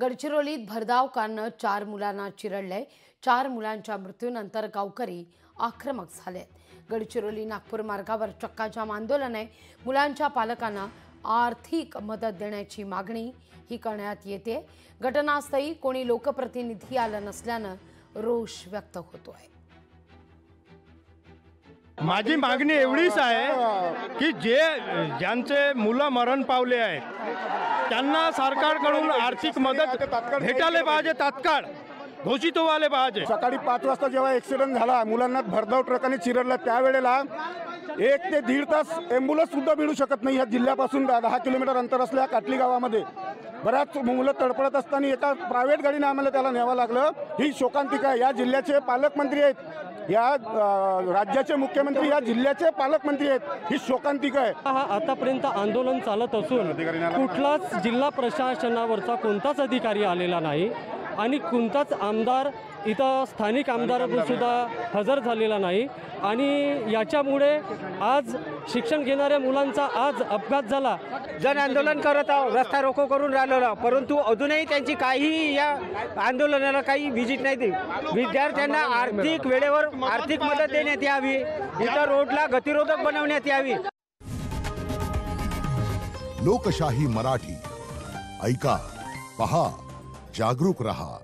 गडचिरोलीत भरधाव कारनं 4 मुलांना चिरडले। 4 मुलांच्या मृत्यूनंतर गावकरी आक्रमक झाले। गडचिरोली नागपूर मार्गावर चक्काजाम आंदोलने मुलांच्या पालकांना आर्थिक मदत देण्याची मागणी ही करण्यात येते। घटनास्थळी कोणी लोकप्रतिनिधी आला नसल्याने रोष व्यक्त होतोय। माझी मागणी एवढीच आहे की ज्यांचे मुलं मरण पावले आहेत त्यांना सरकारकडून आर्थिक मदत भेटायला पाहिजे, तात्काळ घोषित व्हायला पाहिजे। सकाळी 5 वाजता जेव्हा ॲक्सिडेंट झाला, मुलांना भरधाव ट्रकाने चिरडला, त्यावेळेला 1 ते 1.5 तास ॲम्ब्युलन्स सुद्धा मिळू शकत नाही। या जिल्ह्यापासून 10 किलोमीटर अंतर असलेल्या काटली गावामध्ये बऱ्याच मुलं तडफडत असताना एका प्रायव्हेट गाडीने आम्हाला त्याला न्यावं लागलं। ही शोकांतिका आहे। या जिल्ह्याचे पालकमंत्री आहेत, या राज्याचे मुख्यमंत्री या जिल्ह्याचे पालकमंत्री आहेत। ही शोकांतिका आहे। हा आतापर्यंत आंदोलन चालत असून कुठलाच जिल्हा प्रशासनावरचा कोणताच अधिकारी आलेला नाही आणि कोणताच आमदार इथं स्थानिक आमदार सुद्धा हजर झालेला नाही आणि याच्यामुळे आज शिक्षण घेणाऱ्या मुलांचा आज अपघात झाला। जन आंदोलन करत आहोत, रस्ता रोको करून राहिलेला, परंतु अजूनही त्यांची काही या आंदोलनाला काही विजिट नाही दिली। विद्यार्थ्यांना आर्थिक वेळेवर आर्थिक मदत देण्यात यावी, इतर रोडला गतिरोधक बनवण्यात यावी। लोकशाही मराठी ऐका, पहा, जागरूक रहा।